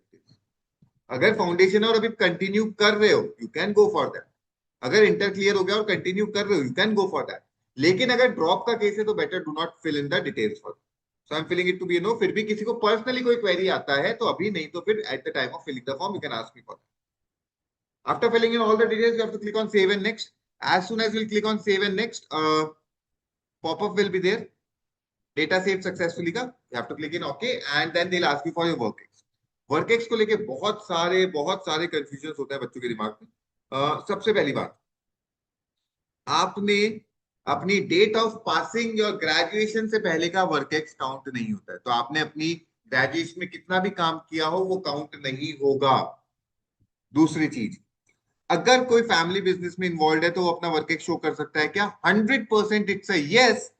अगर फाउंडेशन और अभी कंटिन्यू कर रहे हो, you can go for that. अगर इंटर क्लियर हो गया और कंटिन्यू कर रहे हो, you can go for that. लेकिन अगर ड्रॉप का केस है तो better do not fill in the details for. So I am filling it to be no. फिर भी किसी को पर्सनली कोई क्वेरी आता है तो अभी, नहीं तो फिर at the time of filling the form you can ask me for that. After filling in all the details you have to click on save and next. As soon as will click on save and next, popup will be there, data save successfully का, you have to click in okay and then they will ask you for your work ex. Work ex को लेके बहुत सारे confusion होता है बच्चों के दिमाग में। सबसे पहली बात, आपने अपनी डेट ऑफ पासिंग या ग्रेजुएशन से पहले का वर्क एक्स काउंट नहीं होता है, तो आपने अपनी ग्रेजुएशन में कितना भी काम किया हो वो काउंट नहीं होगा। दूसरी चीज, अगर कोई फैमिली बिजनेस में इन्वॉल्व है तो वो अपना वर्क एक्स शो कर सकता है क्या? 100% it's a yes,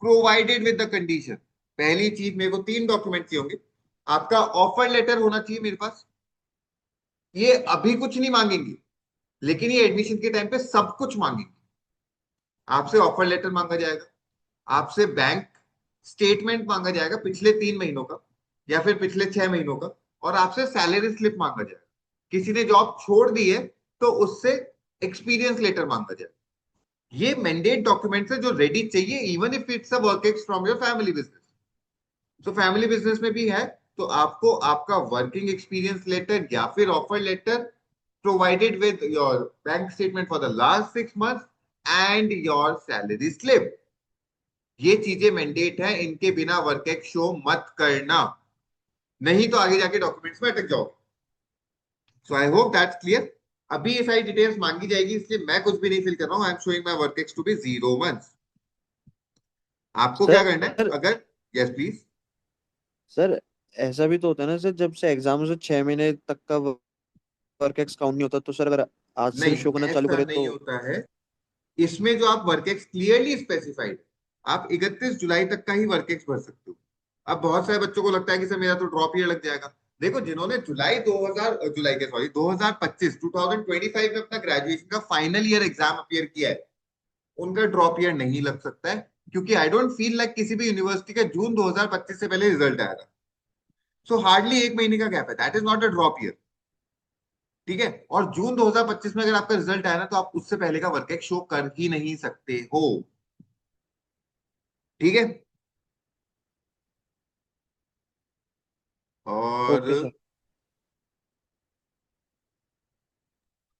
provided with the condition. पहली चीज, मेरे को 3 डॉक्यूमेंट चाहिए होंगे। आपका ऑफर लेटर होना चाहिए मेरे पास। ये अभी कुछ नहीं मांगेंगे, लेकिन ये एडमिशन के टाइम पे सब कुछ मांगेंगे। आपसे ऑफर लेटर मांगा जाएगा, आपसे बैंक स्टेटमेंट मांगा जाएगा पिछले 3 महीनों का या फिर पिछले 6 महीनों का, और आपसे सैलरी स्लिप मांगा जाएगा। किसी ने जॉब छोड़ दी है तो उससे एक्सपीरियंस लेटर मांगा जाएगा। ये मैंडेट डॉक्यूमेंट्स है जो रेडी चाहिए, even if it's a work ex from your family business. तो फैमिली बिजनेस में भी है तो आपको आपका वर्किंग एक्सपीरियंस लेटर या फिर offer letter provided with your bank statement for the last 6 months and your salary slip, ये चीजें मैंडेट है। इनके बिना वर्क एक्स शो मत करना, नहीं तो आगे जाके डॉक्यूमेंट्स में अटक जाओगे। सो आई होप दैट्स क्लियर। अभी ये सारी डिटेल्स मांगी जाएगी, इसलिए मैं कुछ भी नहीं फिल कर रहा हूं। I am showing my work ex to be 0 months। आपको क्या करना है? सर अगर यस प्लीज। सर ऐसा भी तो होता है ना सर, जब से एग्जाम से 6 महीने तक का वर्क एक्स काउंट नहीं होता, तो सर अगर आज से भी नहीं, शो करना चालू ऐसा करे नहीं तो? होता है। इसमें जो आप वर्क एक्स क्लियरली स्पेसिफाइड, आप 31 जुलाई तक का ही वर्क एक्स भर सकते हो। अब बहुत सारे बच्चों को लगता है कि सर मेरा तो ड्रॉप ईयर लग जाएगा। देखो, जिन्होंने जुलाई के 2025 2025 में अपना ग्रेजुएशन का फाइनल ईयर एग्जाम अपियर किया है, उनका ड्रॉप ईयर नहीं लग सकता है, क्योंकि आई डोंट फील लाइक किसी भी यूनिवर्सिटी का जून 2025 से पहले रिजल्ट आया था। सो हार्डली 1 महीने का गैप है, that is not a drop year. ठीक है, और जून 2025 में अगर आपका रिजल्ट आया ना, तो आप उससे पहले का वर्क एक्स शो कर ही नहीं सकते हो। ठीक है, और okay sir.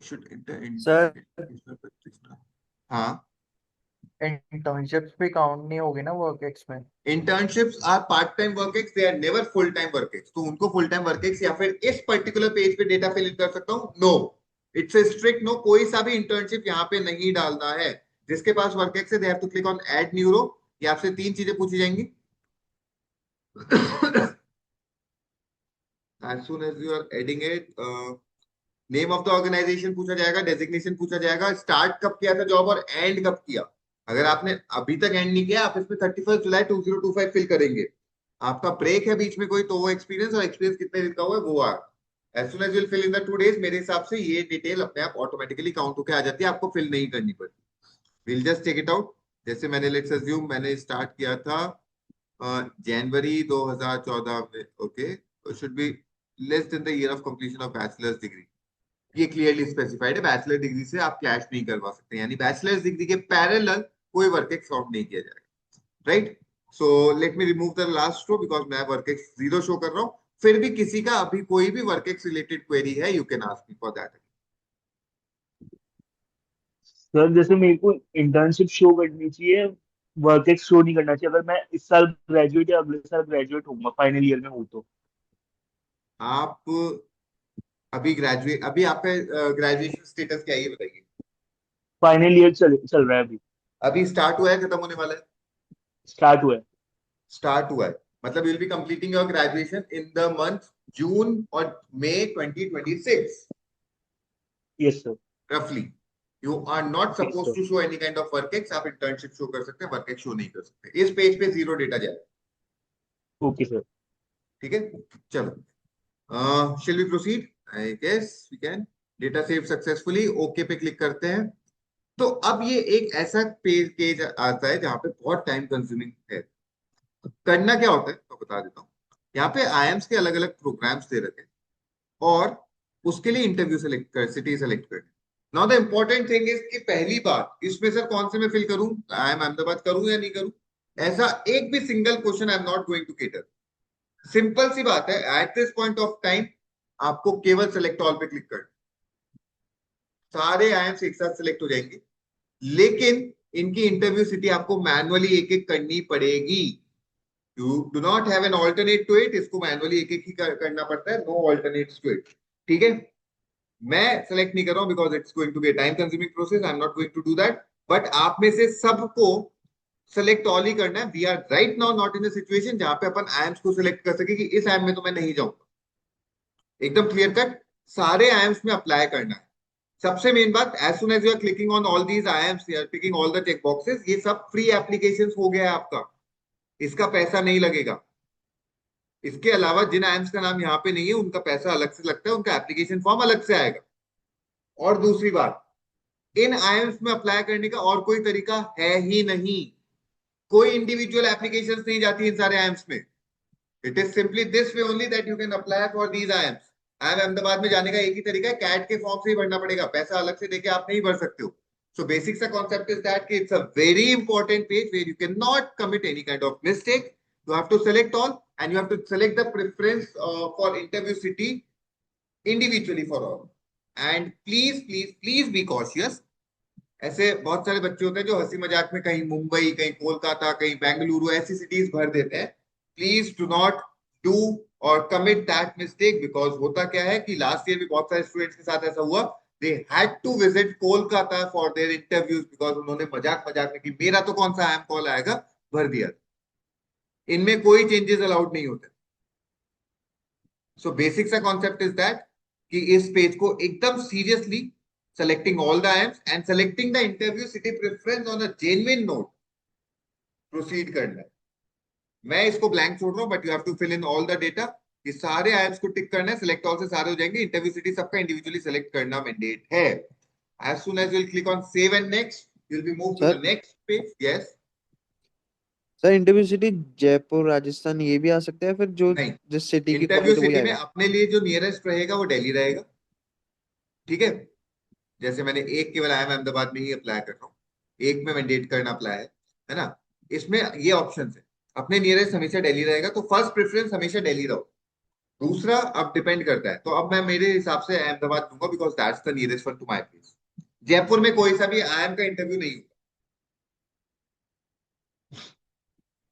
should enter into sir हाँ, इंटर्नशिप्स भी काउंट नहीं होगी ना वर्क एक्स में? Internships are part time work ex, they are never full time work ex. तो उनको फुल टाइम वर्क एक्स या फिर इस पर्टिकुलर पेज पे डेटा फिल इन कर सकता हूँ? No, it's a strict no. कोई सा भी इंटर्नशिप यहाँ पे नहीं डालना है। जिसके पास वर्क एक्स है, they have to click on add new row. ये आपसे 3 चीजें पूछी जाएंगी। as soon as you are adding it, name of the organisation पूछा जाएगा, डेजिग्नेशन पूछा जाएगा, स्टार्ट कब किया था जॉब और एंड कब किया। अगर आपने अभी तक एंड नहीं किया, आप इसमें 31 जुलाई 2025 फिल करेंगे। आपका ब्रेक है बीच में कोई, तो वो एक्सपीरियंस, और एक्सपीरियंस कितने दिन का हुआ है वो आ। As soon as you fill in the 2 days, मेरे हिसाब से ये डिटेल अपने आप ऑटोमेटिकली काउंट होकर आ जाती है, आपको फिल नहीं करनी पड़ती। Will just take it out. जैसे मैंने लेट्स अज्यूम मैंने स्टार्ट किया था जनवरी 2014 में, okay, should be less than the year of completion of bachelors degree. ये क्लियरली स्पेसिफाइड है, बैचलर डिग्री से आप क्लैश नहीं करवा सकते, यानी बैचलर्स डिग्री के पैरेलल कोई वर्क एक्स काउंट नहीं किया जाएगा। Right, so let me remove the last row because मैं वर्क एक्स 0 शो कर रहा हूं। फिर भी किसी का अभी कोई भी वर्क एक्स रिलेटेड क्वेरी है, you can ask me for that. Sir जैसे मेरे को इंटर्नशिप शो करनी चाहिए, वर्क एक्स शो नहीं करना चाहिए, अगर मैं इस साल ग्रेजुएट या अगले साल ग्रेजुएट होऊंगा, फाइनल ईयर में हूँ तो? आप अभी आपका ग्रेजुएशन स्टेटस क्या है ये बताइए। फाइनल ईयर चल रहा है अभी। अभी स्टार्ट हुआ है, खत्म होने वाला है? स्टार्ट हुआ है। स्टार्ट हुआ है, मतलब you will be completing your graduation in the month June और मई 2026 यस सर। रफली। You are not yes suppose sir. To show any kind of work ex. आप इंटर्नशिप शो कर सकते हैं, वर्क एक्स शो नहीं कर सकते। इस पेज पे 0 डेटा जाए। Okay sir. ठीक है, चलो, shall we proceed? I guess we can. Data save successfully, okay पे क्लिक करते हैं। तो अब ये एक ऐसा पेज आता है जहां पे बहुत टाइम कंज्यूमिंग है। करना क्या होता है तो बता देता हूँ। यहाँ पे आईएम्स के अलग अलग प्रोग्राम्स दे रखे हैं, और उसके लिए इंटरव्यू सेलेक्ट कर, सिटी सेलेक्ट करनी। Now the important thing is कि पहली बात इसमें सर कौन से में फिल करूं, आईएम अहमदाबाद करूं या नहीं करूं, ऐसा एक भी single question I am not going to cater. Simple सी बात है, at this point of time आपको केवल सेलेक्ट ऑल पे क्लिक करना। सारे आईएम्स एक साथ सिलेक्ट हो जाएंगे, लेकिन इनकी इंटरव्यू सिटी आपको मैनुअली एक एक करनी पड़ेगी। You do not have an alternate to it. इसको मैनुअली एक एक ही करना पड़ता है, नो ऑल्टरनेट्स टू इट। ठीक है, मैं सेलेक्ट नहीं कर रहा हूं because it's going to be time consuming process. I am not going to do that, but आप में से सबको सेलेक्ट ऑल ही करना है। We are right now not in a situation जहां पे अपन आईएम्स को सिलेक्ट कर सके कि इस आईएम में तो मैं नहीं जाऊंगा। एकदम क्लियर कट सारे आईएम्स में अप्लाई करना है। सबसे मेन बात, as soon as you are clicking on all these IIMs, you are picking all the check boxes, ये सब फ्री एप्लीकेशंस हो गया है आपका, इसका पैसा नहीं लगेगा। इसके अलावा जिन IIMs का नाम यहाँ पे नहीं है उनका पैसा अलग से लगता है, उनका एप्लीकेशन फॉर्म अलग से आएगा। और दूसरी बात, इन IIMs में अप्लाई करने का और कोई तरीका है ही नहीं, कोई इंडिविजुअल एप्लीकेशंस नहीं जाती इन सारे IIMs में। It is simply this way only that you can apply for these IIMs। IIM Ahmedabad में जाने का एक ही तरीका है, कैट के फॉर्म से ही भरना पड़ेगा, पैसा अलग से देके आप नहीं भर सकते हो। सो बेसिक सा कॉन्सेप्ट इज दैट कि it's a very important page where you can not commit any kind of mistake. You have to select all and you have to select the preference for interview city individually for all. And please be cautious. ऐसे बहुत सारे बच्चे होते हैं जो हंसी मजाक में कहीं मुंबई, कहीं कोलकाता, कहीं बेंगलुरु ऐसी सिटीज भर देते हैं। प्लीज डू नॉट डू और कमिट दैट मिस्टेक, बिकॉज होता क्या है कि लास्ट ईयर भी बहुत सारे स्टूडेंट्स के साथ ऐसा हुआ, they had to visit Kolkata for their interviews because उन्होंने मजाक मजाक में कि मेरा तो कौन सा IIM कॉल आएगा, भर दिया। इनमें कोई चेंजेस अलाउड नहीं होते। सो बेसिक सा कॉन्सेप्ट इज दैट कि इस पेज को एकदम seriously selecting all the IIMs and selecting the interview city preference on a genuine note proceed करना है। मैं इसको ब्लैंक छोड़ रहा हूं, but you have to fill in all the data. ये सारे IIMs को टिक करना है, सिलेक्ट ऑल से सारे हो जाएंगे, इंटरव्यू सिटी सबका इंडिविजुअली सेलेक्ट करना मैंडेट है। as soon as you will click on save and next, you will be moved to sir the next page. Yes, sir interview city Jaipur Rajasthan ये भी आ सकते हैं, फिर जो नहीं, जिस सिटी की इंटरव्यू कॉलेज है वही सिटी में आएगा? अपने लिए जो नियरेस्ट रहेगा वो दिल्ली रहेगा, ठीक है। जैसे मैंने एक केवल IIM अहमदाबाद में ही अप्लाई कर रहा हूँ, एक में मैंडेट करना अप्लाई है ना। इसमें ये ऑप्शन है, अपने नियरेस्ट हमेशा दिल्ली रहेगा, तो फर्स्ट प्रेफरेंस हमेशा दिल्ली रहो। दूसरा अब डिपेंड करता है, तो अब मैं मेरे हिसाब से अहमदाबाद दूंगा because that's the nearest one two my place. Jaipur में कोई सा भी IIM का इंटरव्यू नहीं होगा।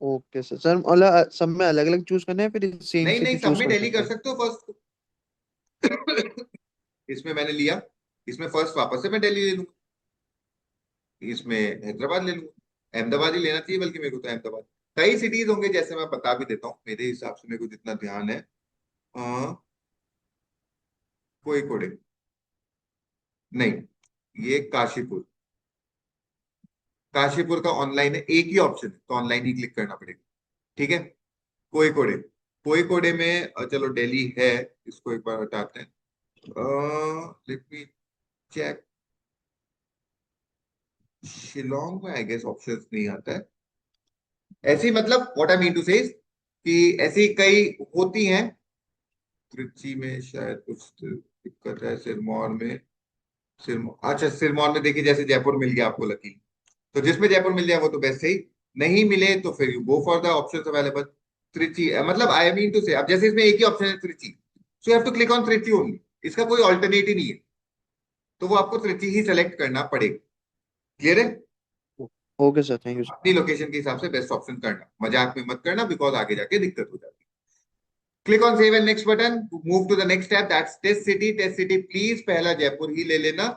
Okay sir. सर मतलब सब में अलग अलग चूज करना है, फिर सेम नहीं सिटी सब चूज में कर दिल्ली सकते कर हैं? सकते हो फर्स्ट। इसमें मैंने लिया, इसमें फर्स्ट वापस से मैं दिल्ली ले लूंगा, इसमें हैदराबाद ले लूंगा। अहमदाबाद ही लेना चाहिए बल्कि मेरे को तो अहमदाबाद। कई सिटीज होंगे, जैसे मैं बता भी देता हूँ मेरे हिसाब से, मेरे को जितना ध्यान है। कोई कोड़े नहीं, ये काशीपुर, काशीपुर का ऑनलाइन है, एक ही ऑप्शन है तो ऑनलाइन ही क्लिक करना पड़ेगा, ठीक है। कोई कोड़े, कोई कोड़े में चलो दिल्ली है, इसको एक बार हटाते हैं। लेट मी चेक, शिलोंग में आई गेस ऑप्शन नहीं आता है ऐसी, मतलब व्हाट आई मीन टू से कि ऐसी कई होती हैं। त्रिची में शायद कुछ दिक्कत है, सिरमौर में, सिरमौर, अच्छा सिरमौर में देखिए जैसे जयपुर मिल गया आपको लकी, तो जिसमें जयपुर मिल जाए वो तो बेस्ट है ही, नहीं मिले तो फिर you go for the options available. Trichy मतलब आई मीन टू से, अब जैसे इसमें एक ही ऑप्शन है Trichy, so you have to click on Trichy only, इसका कोई ऑल्टरनेट ही नहीं है, तो वो आपको त्रिची ही सेलेक्ट करना पड़ेगा। क्लियर है? Okay sir, thank you sir. अपनी लोकेशन के हिसाब से बेस्ट ऑप्शन करना, मजाक में मत करना बिकॉज आगे जाके दिक्कत हो जाती है। Click on save and next button, move to the next step, that's test city. Test city please पहला जयपुर ही ले लेना,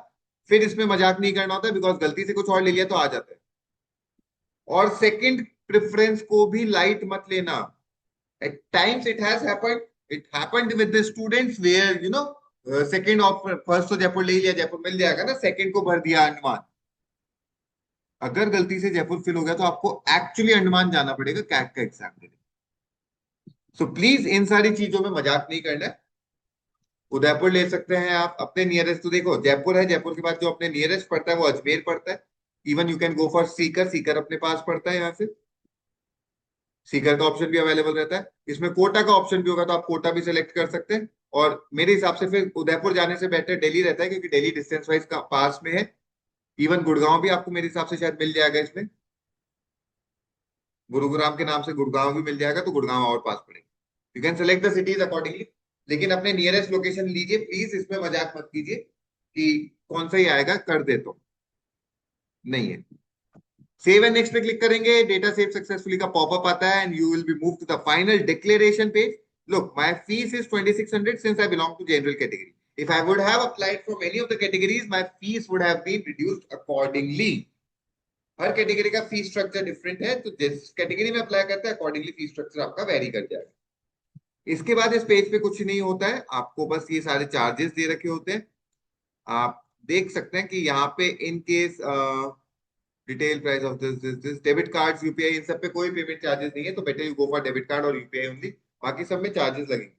फिर इसमें मजाक नहीं करना होता बिकॉज गलती से कुछ और ले लिया तो आ जाता है। और सेकंड प्रेफरेंस को भी लाइट मत लेना। At times it has happened, it happened with the students where you know second of first तो जयपुर ले लिया, जयपुर मिल जाएगा ना, सेकंड को भर दिया अंडमान। अगर गलती से जयपुर फिल हो गया तो आपको एक्चुअली अंडमान जाना पड़ेगा कैट का एग्जाम देने। सो प्लीज इन सारी चीजों में मजाक नहीं करना है। उदयपुर ले सकते हैं आप अपने नियरेस्ट, तो देखो जयपुर है, जयपुर के बाद जो अपने नियरेस्ट पड़ता है वो अजमेर पड़ता है। Even you can go for Sikar, Sikar अपने पास पड़ता है, यहाँ से सीकर का ऑप्शन भी अवेलेबल रहता है। इसमें कोटा का ऑप्शन भी होगा तो आप कोटा भी सिलेक्ट कर सकते हैं। और मेरे हिसाब से फिर उदयपुर जाने से बेटर दिल्ली रहता है, क्योंकि दिल्ली डिस्टेंस वाइज का पास में है। इवन गुड़गांव भी आपको मेरे हिसाब से शायद मिल जाएगा, इसमें गुरुग्राम के नाम से गुड़गांव भी मिल जाएगा, तो गुड़गांव और पास पड़ेगा। You can select the cities accordingly, लेकिन अपने नियरेस्ट लोकेशन लीजिए प्लीज, इसमें मजाक मत कीजिए कि कौन सा ही आएगा कर दे, तो नहीं है। सेव एंड नेक्स्ट पे क्लिक करेंगे, डेटा सेव सक्सेसफुली का पॉपअप आता है and you will be move to the final declaration page. Look, my fees is 2600 since I belong to general category. If I would have applied from any of the categories, my fees would have been reduced accordingly. Her category का fees structure different है, तो जिस category में apply करते हैं accordingly fees structure आपका very कर जाएगा। इसके बाद इस पेज पे कुछ नहीं होता है, आपको बस ये सारे चार्जेस दे रखे होते हैं। आप देख सकते हैं कि यहाँ पे in case detail price of this debit card UPI इन सब पे कोई पेमेंट चार्जेस नहीं है, तो better you go for debit card और यूपीआई ओनली। बाकी सब में चार्जेस लगेंगे।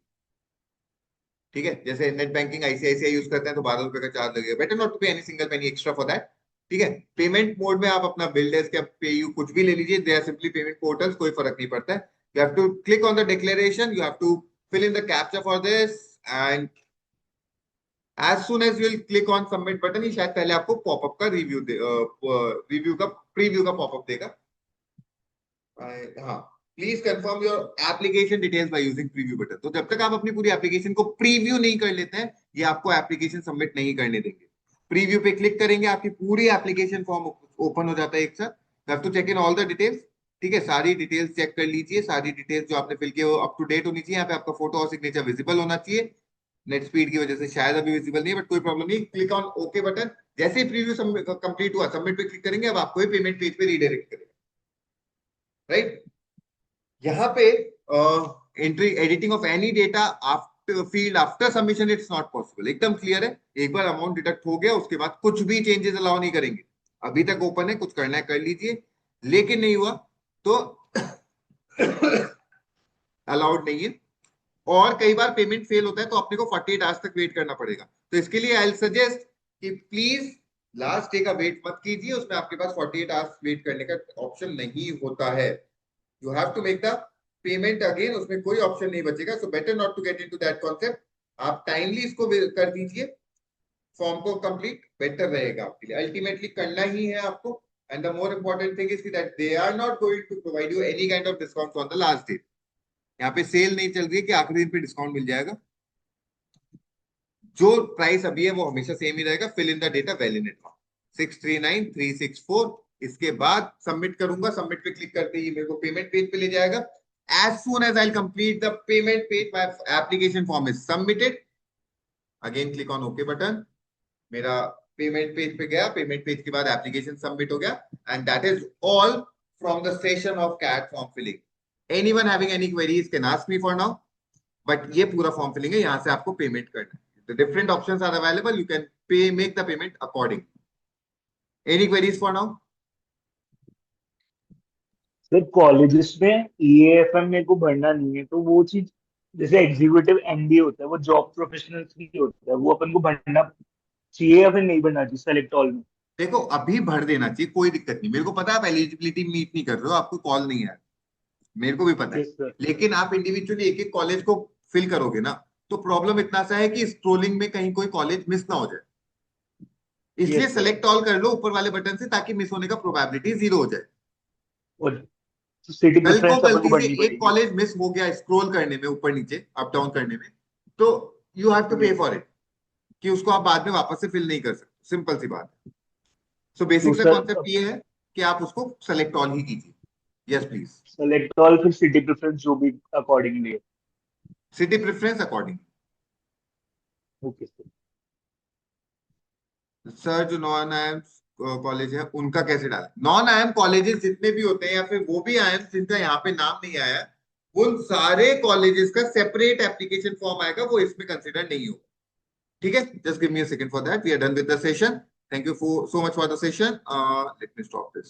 ठीक है, जैसे नेट बैंकिंग आईसीआईसीआई यूज करते हैं तो 12 रुपए का चार्ज लगेगा। बेटर नॉट टू पे any single penny extra for that. ठीक है, पेमेंट मोड में आप अपना बिल डेस्क या पे यू कुछ भी ले लीजिए, they are simply payment portals, कोई फर्क नहीं पड़ता है। You have to click on the declaration, you have to fill in the captcha for this, and as soon as you will click on submit button, ये शायद पहले आपको popup का रिव्यू का प्रीव्यू का पॉपअप देगा। हाँ, please confirm your application details by using preview button. तो जब तक आप अपनी पूरी एप्लीकेशन को प्रीव्यू नहीं कर लेते हैं, ये आपको एप्लीकेशन सबमिट नहीं करने देंगे। प्रीव्यू पे क्लिक करेंगे, आपकी पूरी एप्लीकेशन फॉर्म ओपन हो जाता है एक साथ। You have to check in all the details. ठीक है, सारी डिटेल्स चेक कर लीजिए, सारी डिटेल्स जो आपने फिल किए वो अप टू डेट होनी चाहिए। यहाँ पे आपका फोटो और सिग्नेचर विजिबल होना चाहिए। नेट स्पीड की वजह से शायद अभी विजिबल नहीं है, बट कोई प्रॉब्लम नहीं। Click on okay button. जैसे ही प्रीव्यू कंप्लीट हुआ, सबमिट पे क्लिक करेंगे, अब आपको ही पेमेंट पेज पे रीडायरेक्ट करेगा। राइट, यहाँ पे entry editing of any data after field after submission it's not possible. एकदम क्लियर है, एक बार अमाउंट डिडक्ट हो गया उसके बाद कुछ भी चेंजेस अलाउ नहीं करेंगे। अभी तक ओपन है, कुछ करना है कर लीजिए, लेकिन नहीं हुआ तो अलाउड नहीं है। और कई बार पेमेंट फेल होता है तो अपने को 48 आवर्स तक वेट करना पड़ेगा। तो इसके लिए आई विल सजेस्ट कि प्लीज लास्ट डे का वेट मत कीजिए, उसमें आपके पास 48 आवर्स वेट करने का ऑप्शन नहीं होता है। You have to make the payment again, उसमें कोई ऑप्शन नहीं बचेगा। So better not to get into that concept. आप टाइमली इसको कर दीजिए, फॉर्म को कंप्लीट, बेटर रहेगा आपके लिए। अल्टीमेटली करना ही है आपको। And the more important thing is that they are not going to provide you any kind of discount on the last day. यहाँ पे सेल नहीं चल रही है कि आखिरी दिन पे डिस्काउंट मिल जाएगा। जो प्राइस अभी है वो हमेशा सेम ही रहेगा। Fill in the data well in advance 639364। इसके बाद सबमिट करूंगा, सबमिट पे क्लिक करते ही मेरे को पेमेंट पेज पे ले जाएगा। as soon as I'll complete the payment page, my application form is submitted. Again click on OK button. मेरा पेमेंट पेज पे गया, पेमेंट पेज के बाद एप्लीकेशन सबमिट हो गया। And that is all from the session of CAT form filling. Anyone having any queries can ask me for now, but ये पूरा form filling है, यहाँ से आपको पेमेंट करना है। The different options are available, you can pay make the payment according. Any queries for now? Sir colleges में EAFM मेरे को भरना नहीं है, तो वो चीज जैसे एग्जीक्यूटिव एमबीए होता है वो जॉब प्रोफेशनल्स की होता है, वो अपन को भरना चाहिए या फिर नहीं भरना चाहिए सेलेक्ट ऑल में? देखो, अभी भर देना चाहिए, कोई दिक्कत नहीं। मेरे को पता है आप एलिजिबिलिटी मीट नहीं कर रहे हो, आपको कॉल नहीं आया, मेरे को भी पता है। Yes sir. लेकिन आप इंडिविजुअली एक एक कॉलेज को फिल करोगे ना, तो प्रॉब्लम इतना सा है कि स्क्रोलिंग में कहीं कोई कॉलेज मिस ना हो जाए। इसलिए Yes, sir. सेलेक्ट ऑल कर लो ऊपर वाले बटन से, ताकि मिस होने का प्रोबेबिलिटी 0 हो जाए। और सिटी कल को प्रेफरेंस अपन को गलती भरनी से एक पड़ेगी? कॉलेज मिस हो गया स्क्रॉल करने में, ऊपर नीचे अप डाउन करने में, तो यू हैव टू पे Yes. फॉर इट, कि उसको आप बाद में वापस से फिल नहीं कर सकते। सिंपल सी बात है। सो बेसिक तो सा सर कॉन्सेप्ट ये है कि आप उसको सेलेक्ट ऑल ही कीजिए। यस प्लीज, सेलेक्ट ऑल फिर सिटी प्रेफरेंस जो भी अकॉर्डिंगली है। City preference according. Okay sir. Sir जो नॉन आईएम कॉलेज है उनका कैसे डालें? नॉन आईएम कॉलेजेस जितने भी होते हैं, या फिर वो भी आईएम जिनका यहाँ पे नाम नहीं आया, उन सारे कॉलेजेस का सेपरेट एप्लीकेशन फॉर्म आएगा, वो इसमें कंसिडर नहीं होगा। ठीक है, just give me a second for that. We are done with the session. Thank you for so much for the session. Let me stop this.